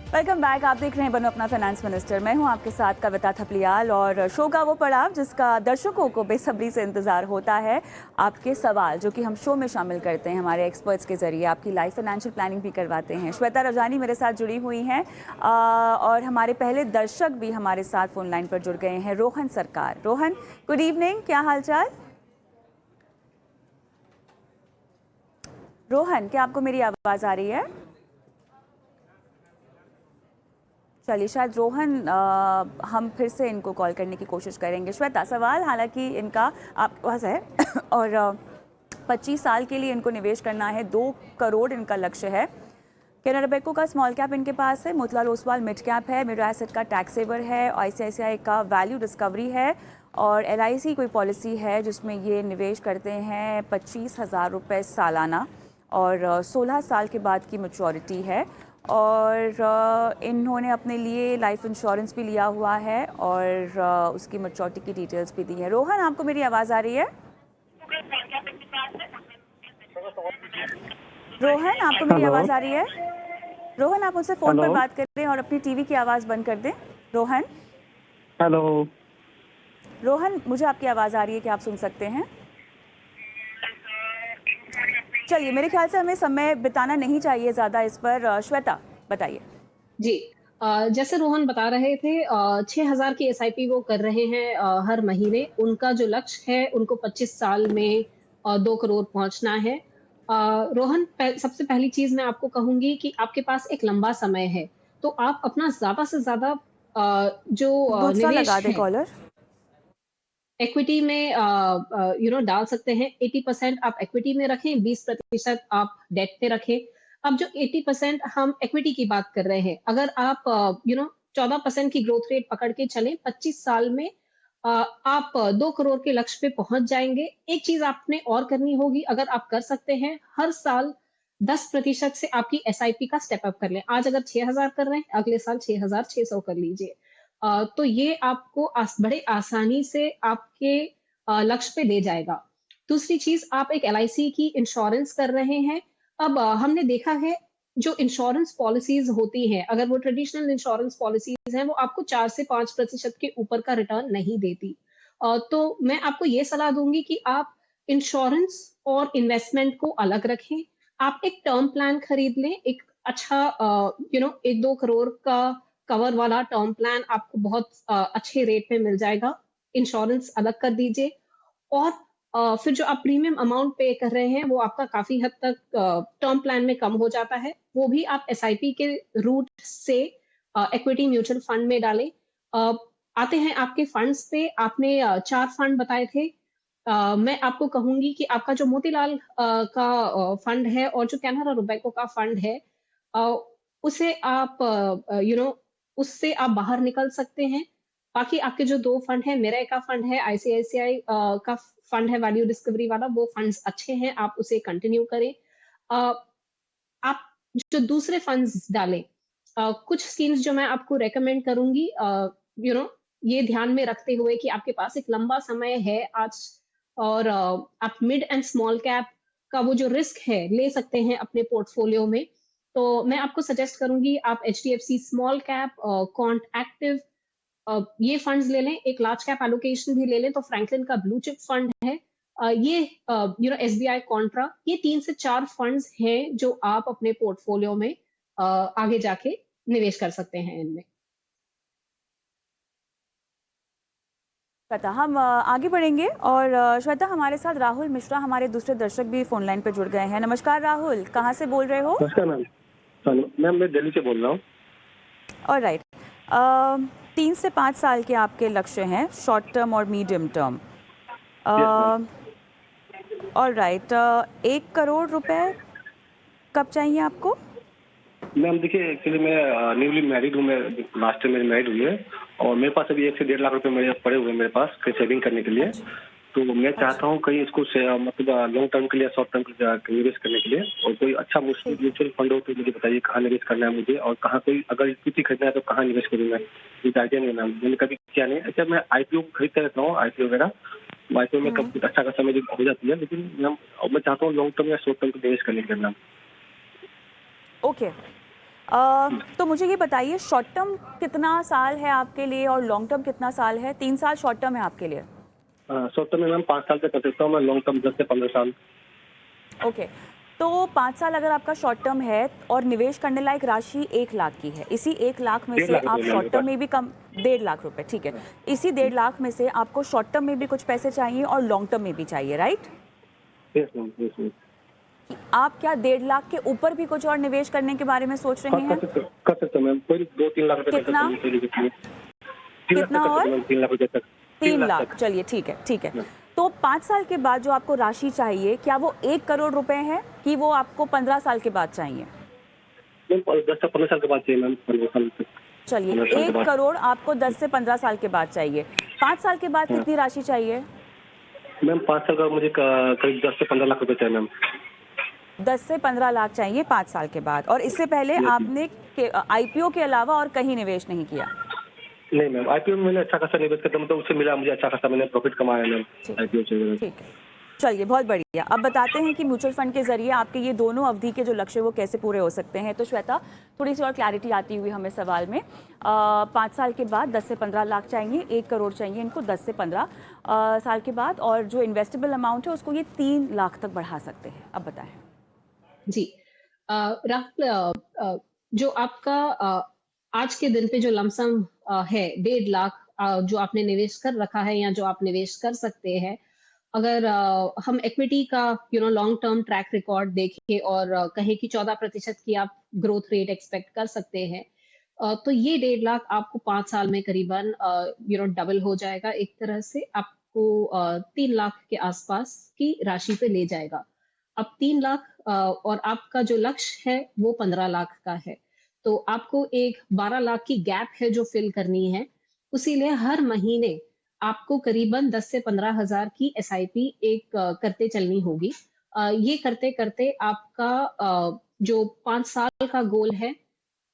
Welcome back. आप देख रहे हैं बनो अपना फाइनेंस मिनिस्टर। मैं हूं आपके साथ कविता थपलियाल और शो का वो पड़ाव जिसका दर्शकों को बेसब्री से इंतज़ार होता है। आपके सवाल जो कि हम शो में शामिल करते हैं हमारे एक्सपर्ट्स के ज़रिए, आपकी लाइफ फाइनेंशियल प्लानिंग भी करवाते हैं। श्वेता रजानी मेरे साथ जुड़ी हुई हैं और हमारे पहले दर्शक भी हमारे साथ फ़ोन लाइन पर जुड़ गए हैं, रोहन सरकार। रोहन, गुड इवनिंग, क्या हाल चाल? रोहन, क्या आपको मेरी आवाज़ आ रही है? चलिए, शायद रोहन हम फिर से इनको कॉल करने की कोशिश करेंगे। श्वेता, सवाल हालांकि इनका आपके पास है और 25 साल के लिए इनको निवेश करना है, 2 करोड़ इनका लक्ष्य है। केनरा बैंक का स्मॉल कैप इनके पास है, मोतीलाल ओसवाल मिड कैप है, मिरा एसेट का टैक्स सेवर है, आईसीआईसीआई का वैल्यू डिस्कवरी है और एलआईसी कोई पॉलिसी है जिसमें ये निवेश करते हैं 25,000 रुपये सालाना और 16 साल के बाद की मैच्योरिटी है। और इन्होंने अपने लिए लाइफ इंश्योरेंस भी लिया हुआ है और उसकी मैच्योरिटी की डिटेल्स भी दी है। रोहन, आपको मेरी आवाज़ आ रही है? रोहन, आपको मेरी हेलो। आवाज़ आ रही है? रोहन, आप मुझसे फ़ोन पर हेलो। बात कर रहे हैं और अपनी टीवी की आवाज़ बंद कर दें। रोहन, हेलो। रोहन, मुझे आपकी आवाज़ आ रही है, क्या आप सुन सकते हैं? चलिए, मेरे ख्याल से हमें समय बिताना नहीं चाहिए ज़्यादा इस पर। श्वेता, बताइए। जी। जैसे रोहन बता रहे थे 6,000 की एसआईपी वो कर रहे हैं हर महीने। उनका जो लक्ष्य है उनको 25 साल में 2 करोड़ पहुँचना है। रोहन, सबसे पहली चीज़ मैं आपको कहूँगी कि आपके पास एक लंबा समय है, तो आप अपना ज़्यादा से ज़्यादा जो दूसरा लगा निवेश दे है कॉलर। इक्विटी में डाल सकते हैं। 80% आप इक्विटी में रखें, 20% आप डेट पे रखें। अब जो 80% हम इक्विटी की बात कर रहे हैं, अगर आप 14% की ग्रोथ रेट पकड़ के चलें, 25 साल में आप 2 करोड़ के लक्ष्य पे पहुंच जाएंगे। एक चीज आपने और करनी होगी, अगर आप कर सकते हैं, हर साल 10% से आपकी एसआईपी का स्टेप अप कर लें। आज अगर 6,000 कर रहे हैं, अगले साल 6,600 कर लीजिए। तो ये आपको बड़े आसानी से आपके लक्ष्य पे ले जाएगा। दूसरी चीज, आप एक एलआईसी की इंश्योरेंस कर रहे हैं। अब हमने देखा है जो इंश्योरेंस पॉलिसीज होती हैं, अगर वो ट्रेडिशनल इंश्योरेंस पॉलिसीज हैं, वो आपको 4 से 5% के ऊपर का रिटर्न नहीं देती। तो मैं आपको ये सलाह दूंगी कि आप इंश्योरेंस और इन्वेस्टमेंट को अलग रखें। आप एक टर्म प्लान खरीद लें, एक अच्छा 1-2 करोड़ का कवर वाला टर्म प्लान आपको बहुत अच्छे रेट पे मिल जाएगा। इंश्योरेंस अलग कर दीजिए और फिर जो आप प्रीमियम अमाउंट पे कर रहे हैं, वो आपका काफ़ी हद तक टर्म प्लान में कम हो जाता है। वो भी आप एसआईपी के रूट से इक्विटी म्यूचुअल फंड में डालें। अ, आते हैं आपके फंड्स पे, आपने 4 फंड बताए थे। मैं आपको कहूँगी कि आपका जो मोतीलाल का फंड है और जो कैनरा रोबेको का फंड है, अ, उसे आप उससे आप बाहर निकल सकते हैं। बाकी आपके जो 2 फंड हैं, मेरा का फंड है, आईसीआईसीआई का फंड है वैल्यू डिस्कवरी वाला, वो फंड्स अच्छे हैं, आप उसे कंटिन्यू करें। अ, आप जो दूसरे फंड्स डालें, कुछ स्कीम्स जो मैं आपको रिकमेंड करूँगी, यू नो ये ध्यान में रखते हुए कि आपके पास एक लंबा समय है आज और आप मिड एंड स्मॉल कैप का वो जो रिस्क है, ले सकते हैं अपने पोर्टफोलियो में। तो मैं आपको सजेस्ट करूँगी आप HDFC small cap, quant active, ये फंड्स ले लें। एक लार्ज कैप एलोकेशन भी ले लें तो फ्रैंकलिन का ब्लू चिप फंड है। ये एसबीआई कॉन्ट्रा, ये 3 से 4 फंड्स हैं जो आप अपने पोर्टफोलियो में आगे जाके निवेश कर सकते हैं इनमें। श्वेता, हम आगे बढ़ेंगे और श्वेता, हमारे साथ राहुल मिश्रा, हमारे दूसरे दर्शक भी फोन लाइन पर जुड़ गए हैं। नमस्कार राहुल, कहाँ से बोल रहे हो? नमस्कार मैम। हेलो मैम, मैं दिल्ली से बोल रहा हूँ। ऑलराइट। 3 से 5 साल के आपके लक्ष्य हैं, शॉर्ट टर्म और medium term. Yes ma'am. Alright. 1 crore रुपए कब चाहिए आपको? मैम देखिए, एक्चुअली मैं न्यूली मैरिड हूँ। मैं लास्ट ईयर मेरी मैरिड हुई है और मेरे पास अभी 1 से 1.5 लाख रुपए मेरे पड़े हुए हैं मेरे पास कहीं सेविंग करने के लिए। अच्छा। तो मैं अच्छा, चाहता हूँ कहीं इसको मतलब लॉन्ग टर्म के लिए, शॉर्ट टर्म के लिए निवेश करने के लिए, और कोई अच्छा ठीक। म्यूचुअल फंड हो तो मुझे बताइए कहाँ निवेश करना है मुझे, और कहाँ कोई अगर इक्विटी खरीदना है तो कहाँ निवेश करूँ मैं, मुझे आइडिया नहीं है मैम, मैंने कभी किया नहीं। अच्छा, मैं आईपीओ खरीदता रहता हूँ, आईपीओ वगैरह। आईपीओ में कब अच्छा खासा मेरी हो जाती है, लेकिन मैं चाहता हूँ लॉन्ग टर्म या शॉर्ट टर्म को निवेश करने के लिए मैम। ओके। तो मुझे ये बताइए, शॉर्ट टर्म कितना साल है आपके लिए और लॉन्ग टर्म कितना साल है? 3 साल शॉर्ट टर्म है आपके लिए। शॉर्ट टर्म में मैम 5 साल तक कर सकता हूँ मैं, लॉन्ग टर्म 10 से 15 साल। ओके, तो 5 साल अगर आपका शॉर्ट टर्म है और निवेश करने लायक राशि 1 लाख की है, इसी 1 लाख में 1.5 से लाख आप रुपए शॉर्ट टर्म मेरे में भी कम 1.5 लाख रुपए, ठीक है, इसी 1.5 लाख में से आपको शॉर्ट टर्म में भी कुछ पैसे चाहिए और लॉन्ग टर्म में भी चाहिए, right? Yes ma'am, yes ma'am. आप क्या 1.5 लाख के ऊपर भी कुछ और निवेश करने के बारे में सोच रहे हैं? कर सकते हो मैम, कोई 2-3 लाख रुपए कर सकते कितना? हैं, कोई दिक्कत नहीं है। 3 लाख कितना तक कर सकते और? हैं मैम, 3 लाख रुपए तक। 3 लाख लाख, तक। चलिए ठीक है, ठीक है। तो 5 साल के बाद जो आपको राशि चाहिए, क्या वो 1 करोड़ रुपए है कि वो आपको 15 साल के बाद चाहिए? मैम 10 से 15 साल के बाद चाहिए मैम, 15 साल तक। चलिए, 15 साल के 1 बाद। करोड़ आपको 10 से 15 साल के बाद चाहिए। 5 साल के बाद हाँ। कितनी राशि चाहिए? मैम 5 साल का मुझे करीब 10 से 15 लाख रुपए चाहिए मैम। 10 से 15 लाख चाहिए 5 साल के बाद, और इससे पहले यस। आपने आईपीओ के अलावा और कहीं निवेश नहीं किया? नहीं मैम, आईपीओ में मैंने अच्छा खासा निवेश किया, मतलब उससे मिला मुझे अच्छा खासा, मैंने प्रॉफिट कमाया मैम ठीक। आईपीओ से। ठीक है, चलिए बहुत बढ़िया। अब बताते हैं कि म्यूचुअल फंड के जरिए आपके ये दोनों अवधि के जो लक्ष्य वो कैसे पूरे हो सकते हैं। तो श्वेता, थोड़ी सी और क्लैरिटी आती हुई हमें सवाल में, 5 साल के बाद 10 से 15 लाख चाहिए, 1 करोड़ चाहिए इनको 10 से 15 साल के बाद, और जो इन्वेस्टेबल अमाउंट है उसको ये 3 लाख तक बढ़ा सकते हैं। अब बताएं। जी। राहुल, जो आपका आज के दिन पे जो लमसम है 1.5 लाख, जो आपने निवेश कर रखा है या जो आप निवेश कर सकते हैं, अगर हम इक्विटी का लॉन्ग टर्म ट्रैक रिकॉर्ड देखें और कहें कि 14% की आप ग्रोथ रेट एक्सपेक्ट कर सकते हैं, तो ये 1.5 लाख आपको 5 साल में करीबन डबल हो जाएगा, एक तरह से आपको 3 लाख के आसपास की राशि पे ले जाएगा। अब 3 लाख और आपका जो लक्ष्य है वो 15 लाख का है, तो आपको एक 12 लाख की गैप है जो फिल करनी है। उसीलिए हर महीने आपको करीबन 10 से 15 हजार की एसआईपी एक करते चलनी होगी। ये करते करते आपका जो 5 साल का गोल है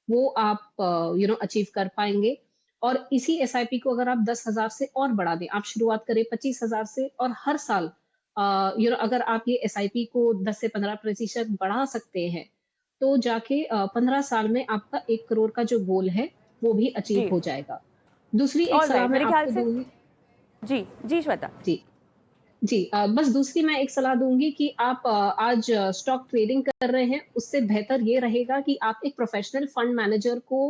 वो आप अचीव कर पाएंगे। और इसी एसआईपी को अगर आप 10,000 से और बढ़ा दें, आप शुरुआत करें 25,000 से, और हर साल अगर आप ये एसआईपी को 10 से 15% बढ़ा सकते हैं, तो जाके 15 साल में आपका 1 करोड़ का जो गोल है वो भी अचीव जी, हो जाएगा। दूसरी एक सलाह ऑलराइट, मैं मेरे ख्याल आपको से। दूंगी। जी जी श्वेता। जी। जी, बस दूसरी मैं एक सलाह दूँगी कि आप आज स्टॉक ट्रेडिंग कर रहे हैं, उससे बेहतर ये रहेगा कि आप एक प्रोफ़ेशनल फंड मैनेजर को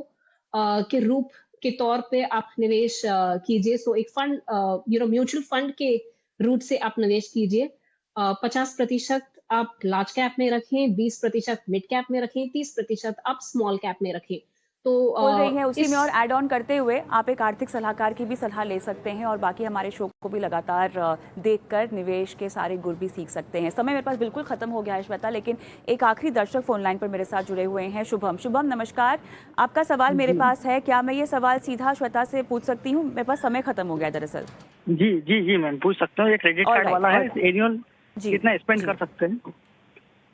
के रूप के तौर पे आप निवेश कीजिए। सो एक फंड म्यूचुअल फंड के रूट से आप निवेश कीजिए। 50% आप लार्ज कैप में रखें, 20% मिड कैप में रखें, 30% आप स्मॉल कैप में रखें। तो बोल रही हैं, उसी इस में और ऐड ऑन करते हुए आप एक आर्थिक सलाहकार की भी सलाह ले सकते हैं और बाकी हमारे शो को भी लगातार देखकर निवेश के सारे गुर भी सीख सकते हैं। समय मेरे पास बिल्कुल खत्म हो गया है श्वेता, लेकिन एक आखिरी दर्शक फोन लाइन पर मेरे साथ जुड़े हुए हैं, शुभम। शुभम नमस्कार, आपका सवाल मेरे पास है, क्या मैं ये सवाल सीधा श्वेता से पूछ सकती हूँ? मेरे पास समय खत्म हो गया दरअसल। जी जी जी मैम, पूछ सकते हो। ये क्रेडिट कार्ड वाला है, एनुअल जी, कितना स्पेंड जी, कर सकते हैं?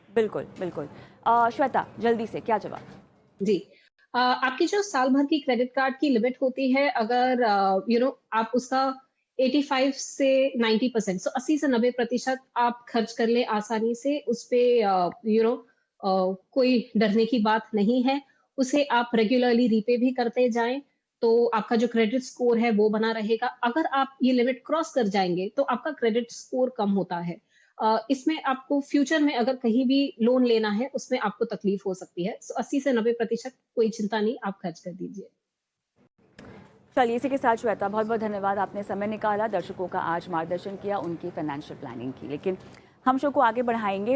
बिल्कुल बिल्कुल। श्वेता, जल्दी से क्या जवाब? जी। आपकी जो साल भर की क्रेडिट कार्ड की लिमिट होती है, अगर आप उसका 85 से 90%, सो 80 से 90% आप खर्च कर ले आसानी से, उस पे कोई डरने की बात नहीं है। उसे आप रेगुलरली रीपे भी करते जाएं, तो आपका जो क्रेडिट स्कोर है वो बना रहेगा। अगर आप ये लिमिट क्रॉस कर जाएंगे तो आपका क्रेडिट स्कोर कम होता है। इसमें आपको फ्यूचर में अगर कहीं भी लोन लेना है, उसमें आपको तकलीफ हो सकती है। सो 80 से 90% कोई चिंता नहीं, आप खर्च कर दीजिए। चलिए, इसी के साथ श्वेता, बहुत बहुत धन्यवाद, आपने समय निकाला, दर्शकों का आज मार्गदर्शन किया, उनकी फाइनेंशियल प्लानिंग की। लेकिन हम शो को आगे बढ़ाएंगे।